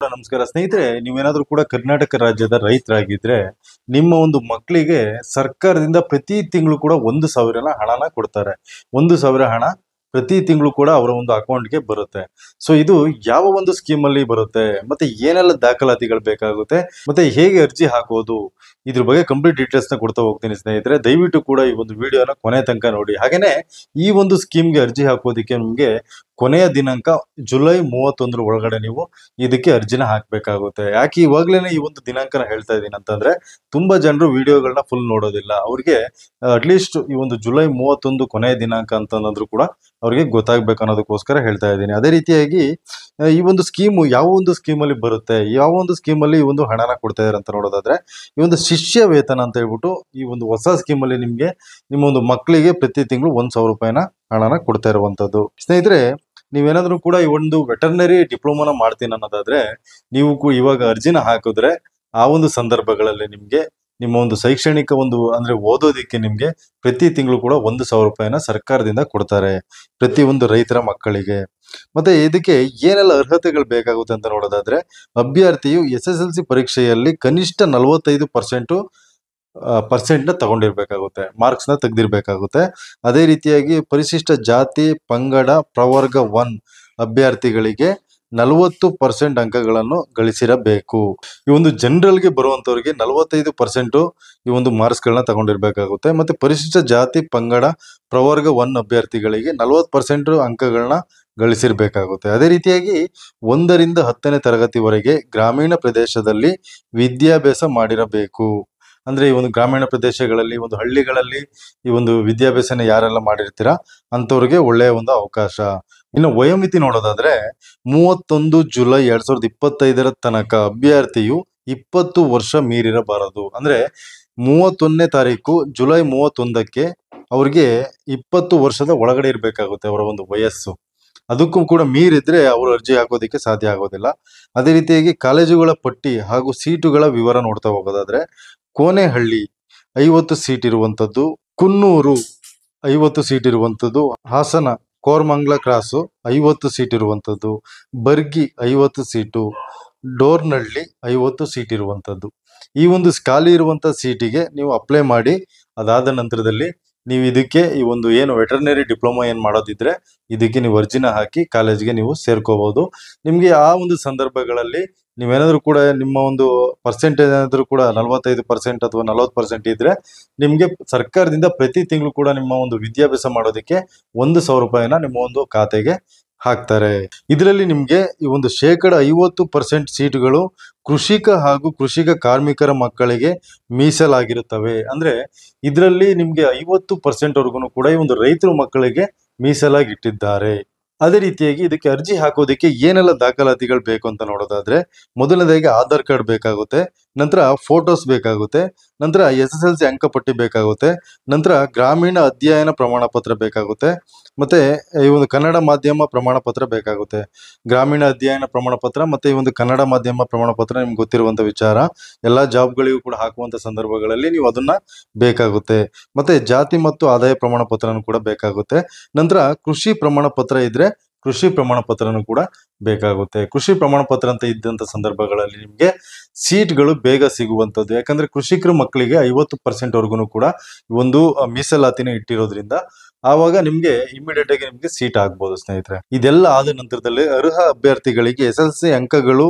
ಕೂಡ ನಮಸ್ಕಾರ ಸ್ನೇಹಿತರೆ. ನೀವೇನಾದ್ರೂ ಕೂಡ ಕರ್ನಾಟಕ ರಾಜ್ಯದ ರೈತರಾಗಿದ್ರೆ ನಿಮ್ಮ ಒಂದು ಮಕ್ಕಳಿಗೆ ಸರ್ಕಾರದಿಂದ ಪ್ರತಿ ತಿಂಗಳು ಕೂಡ 1,000 ಹಣನ ಕೊಡ್ತಾರೆ. 1,000 ಹಣ ಪ್ರತಿ ತಿಂಗಳು ಕೂಡ ಅವರ ಒಂದು ಅಕೌಂಟ್ಗೆ ಬರುತ್ತೆ. ಸೊ ಇದು ಯಾವ ಒಂದು ಸ್ಕೀಮ್ ಅಲ್ಲಿ ಬರುತ್ತೆ, ಮತ್ತೆ ಏನೆಲ್ಲ ದಾಖಲಾತಿಗಳು ಬೇಕಾಗುತ್ತೆ, ಮತ್ತೆ ಹೇಗೆ ಅರ್ಜಿ ಹಾಕೋದು, ಇದ್ರ ಬಗ್ಗೆ ಕಂಪ್ಲೀಟ್ ಡೀಟೇಲ್ಸ್ ನ ಕೊಡ್ತಾ ಹೋಗ್ತೀನಿ ಸ್ನೇಹಿತರೆ. ದಯವಿಟ್ಟು ಕೂಡ ಈ ಒಂದು ವಿಡಿಯೋನ ಕೊನೆ ತನಕ ನೋಡಿ. ಹಾಗೇನೆ ಈ ಒಂದು ಸ್ಕೀಮ್ಗೆ ಅರ್ಜಿ ಹಾಕೋದಿಕ್ಕೆ ನಿಮ್ಗೆ ಕೊನೆಯ ದಿನಾಂಕ ಜುಲೈ 31 ಒಳಗಡೆ ನೀವು ಇದಕ್ಕೆ ಅರ್ಜಿನ ಹಾಕ್ಬೇಕಾಗುತ್ತೆ. ಯಾಕೆ ಇವಾಗ್ಲೇನೆ ಈ ಒಂದು ದಿನಾಂಕನ ಹೇಳ್ತಾ ಇದ್ದೀನಿ ಅಂತಂದ್ರೆ, ತುಂಬಾ ಜನರು ವಿಡಿಯೋಗಳನ್ನ ಫುಲ್ ನೋಡೋದಿಲ್ಲ. ಅವ್ರಿಗೆ ಅಟ್ಲೀಸ್ಟ್ ಈ ಒಂದು ಜುಲೈ 31 ಕೊನೆಯ ದಿನಾಂಕ ಅಂತಂದ್ರೂ ಕೂಡ ಅವ್ರಿಗೆ ಗೊತ್ತಾಗ್ಬೇಕು ಅನ್ನೋದಕ್ಕೋಸ್ಕರ ಹೇಳ್ತಾ ಇದ್ದೀನಿ. ಅದೇ ರೀತಿಯಾಗಿ ಈ ಒಂದು ಸ್ಕೀಮು ಯಾವ ಒಂದು ಸ್ಕೀಮಲ್ಲಿ ಬರುತ್ತೆ, ಯಾವ ಒಂದು ಸ್ಕೀಮಲ್ಲಿ ಈ ಒಂದು ಹಣನ ಕೊಡ್ತಾ ಇದಾರೆ ಅಂತ ನೋಡೋದಾದ್ರೆ, ಈ ಒಂದು ಶಿಷ್ಯ ವೇತನ ಅಂತ ಹೇಳ್ಬಿಟ್ಟು ಈ ಒಂದು ಹೊಸ ಸ್ಕೀಮಲ್ಲಿ ನಿಮ್ಗೆ ನಿಮ್ಮ ಒಂದು ಮಕ್ಕಳಿಗೆ ಪ್ರತಿ ತಿಂಗಳು 1,000 ರೂಪಾಯಿನ ಹಣನ ಕೊಡ್ತಾ ಇರುವಂತದ್ದು. ಸ್ನೇಹಿತರೆ, ನೀವೇನಾದ್ರೂ ಕೂಡ ಈ ಒಂದು ವೆಟರ್ನರಿ ಡಿಪ್ಲೊಮಾನ ಮಾಡ್ತೀನಿ ಅನ್ನೋದಾದ್ರೆ ನೀವು ಇವಾಗ ಅರ್ಜಿನ ಹಾಕಿದ್ರೆ ಆ ಒಂದು ಸಂದರ್ಭಗಳಲ್ಲಿ ನಿಮ್ಗೆ ನಿಮ್ಮ ಒಂದು ಶೈಕ್ಷಣಿಕ ಒಂದು ಅಂದ್ರೆ ಓದೋದಿಕ್ಕೆ ನಿಮ್ಗೆ ಪ್ರತಿ ತಿಂಗಳು ಕೂಡ 1,000 ರೂಪಾಯಿನ ಸರ್ಕಾರದಿಂದ ಕೊಡ್ತಾರೆ ಪ್ರತಿ ಒಂದು ರೈತರ ಮಕ್ಕಳಿಗೆ. ಮತ್ತೆ ಇದಕ್ಕೆ ಏನೆಲ್ಲ ಅರ್ಹತೆಗಳು ಬೇಕಾಗುತ್ತೆ ಅಂತ ನೋಡೋದಾದ್ರೆ, ಅಭ್ಯರ್ಥಿಯು SSLC ಪರೀಕ್ಷೆಯಲ್ಲಿ ಕನಿಷ್ಠ 45% ನ ತಗೊಂಡಿರ್ಬೇಕಾಗುತ್ತೆ, ಮಾರ್ಕ್ಸ್ ನ ತೆಗೆದಿರ್ಬೇಕಾಗುತ್ತೆ. ಅದೇ ರೀತಿಯಾಗಿ ಪರಿಶಿಷ್ಟ ಜಾತಿ ಪಂಗಡ ಪ್ರವರ್ಗ 1 ಅಭ್ಯರ್ಥಿಗಳಿಗೆ 40% ಅಂಕಗಳನ್ನು ಗಳಿಸಿರಬೇಕು. ಈ ಒಂದು ಜನರಲ್ಗೆ ಬರುವಂತವ್ರಿಗೆ 45% ಈ ಒಂದು ಮಾರ್ಕ್ಸ್ ಗಳನ್ನ ತಗೊಂಡಿರ್ಬೇಕಾಗುತ್ತೆ. ಮತ್ತೆ ಪರಿಶಿಷ್ಟ ಜಾತಿ ಪಂಗಡ ಪ್ರವರ್ಗ 1 ಅಭ್ಯರ್ಥಿಗಳಿಗೆ 40% ಅಂಕಗಳನ್ನ ಗಳಿಸಿರ್ಬೇಕಾಗುತ್ತೆ. ಅದೇ ರೀತಿಯಾಗಿ 1 ರಿಂದ 10ನೇ ತರಗತಿವರೆಗೆ ಗ್ರಾಮೀಣ ಪ್ರದೇಶದಲ್ಲಿ ವಿದ್ಯಾಭ್ಯಾಸ ಮಾಡಿರಬೇಕು. ಅಂದ್ರೆ ಈ ಒಂದು ಗ್ರಾಮೀಣ ಪ್ರದೇಶಗಳಲ್ಲಿ, ಒಂದು ಹಳ್ಳಿಗಳಲ್ಲಿ ಈ ಒಂದು ವಿದ್ಯಾಭ್ಯಾಸನ ಯಾರೆಲ್ಲ ಮಾಡಿರ್ತೀರಾ ಅಂತವ್ರಿಗೆ ಒಳ್ಳೆಯ ಒಂದು ಅವಕಾಶ. ಇನ್ನು ವಯೋಮಿತಿ ನೋಡೋದಾದ್ರೆ 31 ಜುಲೈ 2025 ತನಕ ಅಭ್ಯರ್ಥಿಯು 20 ವರ್ಷ ಮೀರಿರಬಾರದು. ಅಂದ್ರೆ 31ನೇ ತಾರೀಕು ಜುಲೈ 31ಕ್ಕೆ ಅವ್ರಿಗೆ 20 ವರ್ಷದ ಒಳಗಡೆ ಇರ್ಬೇಕಾಗುತ್ತೆ ಅವರ ಒಂದು ವಯಸ್ಸು. ಅದಕ್ಕೂ ಕೂಡ ಮೀರಿದ್ರೆ ಅವರು ಅರ್ಜಿ ಹಾಕೋದಿಕ್ಕೆ ಸಾಧ್ಯ ಆಗೋದಿಲ್ಲ. ಅದೇ ರೀತಿಯಾಗಿ ಕಾಲೇಜುಗಳ ಪಟ್ಟಿ ಹಾಗೂ ಸೀಟುಗಳ ವಿವರ ನೋಡ್ತಾ ಹೋಗೋದಾದ್ರೆ, ಕೋನೆಹಳ್ಳಿ 50 ಸೀಟ್ ಇರುವಂತದ್ದು, ಕುನ್ನೂರು 50 ಸೀಟ್ ಇರುವಂತದ್ದು, ಹಾಸನ ಕೋರ್ಮಂಗ್ಲ ಕ್ರಾಸು 50 ಸೀಟ್ ಇರುವಂತದ್ದು, ಬರ್ಗಿ 50 ಸೀಟು, ಡೋರ್ನಹಳ್ಳಿ 50 ಸೀಟ್ ಇರುವಂತದ್ದು. ಈ ಒಂದು ಖಾಲಿ ಇರುವಂತ ಸೀಟಿಗೆ ನೀವು ಅಪ್ಲೈ ಮಾಡಿ ಅದಾದ ನಂತರದಲ್ಲಿ ನೀವು ಇದಕ್ಕೆ ಈ ಒಂದು ಏನು ವೆಟರ್ನರಿ ಡಿಪ್ಲೊಮಾ ಏನ್ ಮಾಡೋದಿದ್ರೆ ಇದಕ್ಕೆ ನೀವು ಅರ್ಜಿನ ಹಾಕಿ ಕಾಲೇಜ್ಗೆ ನೀವು ಸೇರ್ಕೋಬಹುದು. ನಿಮ್ಗೆ ಆ ಒಂದು ಸಂದರ್ಭಗಳಲ್ಲಿ ನೀವೇನಾದ್ರೂ ಕೂಡ ನಿಮ್ಮ ಒಂದು ಪರ್ಸೆಂಟೇಜ್ ಏನಾದ್ರೂ ಕೂಡ 45% ಅಥವಾ 40% ಇದ್ರೆ ನಿಮ್ಗೆ ಸರ್ಕಾರದಿಂದ ಪ್ರತಿ ತಿಂಗಳು ಕೂಡ ನಿಮ್ಮ ಒಂದು ವಿದ್ಯಾಭ್ಯಾಸ ಮಾಡೋದಕ್ಕೆ 1,000 ರೂಪಾಯಿನ ನಿಮ್ಮ ಒಂದು ಖಾತೆಗೆ ಹಾಕ್ತಾರೆ. ಇದರಲ್ಲಿ ನಿಮ್ಗೆ ಈ ಒಂದು 50% ಸೀಟುಗಳು ಕೃಷಿಕ ಹಾಗೂ ಕೃಷಿಕ ಕಾರ್ಮಿಕರ ಮಕ್ಕಳಿಗೆ ಮೀಸಲಾಗಿರುತ್ತವೆ. ಅಂದ್ರೆ ಇದರಲ್ಲಿ ನಿಮ್ಗೆ 50% ವರ್ಗು ಕೂಡ ಈ ಒಂದು ರೈತರ ಮಕ್ಕಳಿಗೆ ಮೀಸಲಾಗಿ ಇಟ್ಟಿದ್ದಾರೆ. ಅದೇ ರೀತಿಯಾಗಿ ಇದಕ್ಕೆ ಅರ್ಜಿ ಹಾಕೋದಕ್ಕೆ ಏನೆಲ್ಲ ದಾಖಲಾತಿಗಳು ಬೇಕು ಅಂತ ನೋಡೋದಾದ್ರೆ, ಮೊದಲನೇದಾಗಿ ಆಧಾರ್ ಕಾರ್ಡ್ ಬೇಕಾಗುತ್ತೆ, ನಂತರ ಫೋಟೋಸ್ ಬೇಕಾಗುತ್ತೆ, ನಂತರ SSLC ಅಂಕಪಟ್ಟಿ ಬೇಕಾಗುತ್ತೆ, ನಂತರ ಗ್ರಾಮೀಣ ಅಧ್ಯಯನ ಪ್ರಮಾಣ ಪತ್ರ ಬೇಕಾಗುತ್ತೆ, ಮತ್ತೆ ಈ ಒಂದು ಕನ್ನಡ ಮಾಧ್ಯಮ ಪ್ರಮಾಣ ಪತ್ರ ಬೇಕಾಗುತ್ತೆ. ಗ್ರಾಮೀಣ ಅಧ್ಯಯನ ಪ್ರಮಾಣ ಪತ್ರ ಮತ್ತೆ ಈ ಒಂದು ಕನ್ನಡ ಮಾಧ್ಯಮ ಪ್ರಮಾಣ ಪತ್ರ ನಿಮ್ಗೆ ಗೊತ್ತಿರುವಂತ ವಿಚಾರ. ಎಲ್ಲಾ ಜಾಬ್ಗಳಿಗೂ ಕೂಡ ಹಾಕುವಂತ ಸಂದರ್ಭಗಳಲ್ಲಿ ನೀವು ಅದನ್ನ ಬೇಕಾಗುತ್ತೆ. ಮತ್ತೆ ಜಾತಿ ಮತ್ತು ಆದಾಯ ಪ್ರಮಾಣ ಪತ್ರನೂ ಕೂಡ ಬೇಕಾಗುತ್ತೆ. ನಂತರ ಕೃಷಿ ಪ್ರಮಾಣ ಪತ್ರ ಇದ್ರೆ ಕೃಷಿ ಪ್ರಮಾಣ ಪತ್ರನೂ ಕೂಡ ಬೇಕಾಗುತ್ತೆ. ಕೃಷಿ ಪ್ರಮಾಣ ಪತ್ರ ಅಂತ ಇದ್ದಂತ ಸಂದರ್ಭಗಳಲ್ಲಿ ನಿಮ್ಗೆ ಸೀಟ್ಗಳು ಬೇಗ ಸಿಗುವಂತದ್ದು. ಯಾಕಂದ್ರೆ ಕೃಷಿಕರ ಮಕ್ಕಳಿಗೆ 50% ವರ್ಗು ಕೂಡ ಒಂದು ಮೀಸಲಾತಿನ ಇಟ್ಟಿರೋದ್ರಿಂದ ಆವಾಗ ನಿಮ್ಗೆ ಇಮಿಡಿಯೇಟ್ ಆಗಿ ನಿಮ್ಗೆ ಸೀಟ್ ಆಗ್ಬೋದು ಸ್ನೇಹಿತರೆ. ಇದೆಲ್ಲ ಆದ ನಂತರದಲ್ಲಿ ಅರ್ಹ ಅಭ್ಯರ್ಥಿಗಳಿಗೆ SSLC ಅಂಕಗಳು,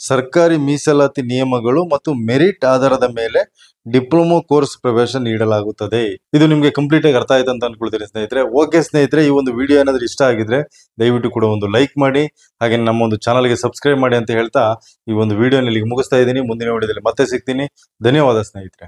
ಸರ್ಕಾರಿ ಮೀಸಲಾತಿ ನಿಯಮಗಳು ಮತ್ತು ಮೆರಿಟ್ ಆಧಾರದ ಮೇಲೆ ಡಿಪ್ಲೊಮಾ ಕೋರ್ಸ್ ಪ್ರವೇಶ ನೀಡಲಾಗುತ್ತದೆ. ಇದು ನಿಮ್ಗೆ ಕಂಪ್ಲೀಟ್ ಆಗಿ ಅರ್ಥ ಆಯ್ತು ಅಂತ ಅನ್ಕೊಳ್ತೀನಿ ಸ್ನೇಹಿತರೆ. ಓಕೆ ಸ್ನೇಹಿತರೆ, ಈ ಒಂದು ವಿಡಿಯೋ ಏನಾದ್ರೂ ಇಷ್ಟ ಆಗಿದ್ರೆ ದಯವಿಟ್ಟು ಕೂಡ ಒಂದು ಲೈಕ್ ಮಾಡಿ, ಹಾಗೆ ನಮ್ಮ ಒಂದು ಚಾನಲ್ಗೆ ಸಬ್ಸ್ಕ್ರೈಬ್ ಮಾಡಿ ಅಂತ ಹೇಳ್ತಾ ಈ ಒಂದು ವಿಡಿಯೋನ ಇಲ್ಲಿಗೆ ಮುಗಿಸ್ತಾ ಇದ್ದೀನಿ. ಮುಂದಿನ ವಿಡಿಯೋದಲ್ಲಿ ಮತ್ತೆ ಸಿಗ್ತೀನಿ. ಧನ್ಯವಾದ ಸ್ನೇಹಿತರೆ.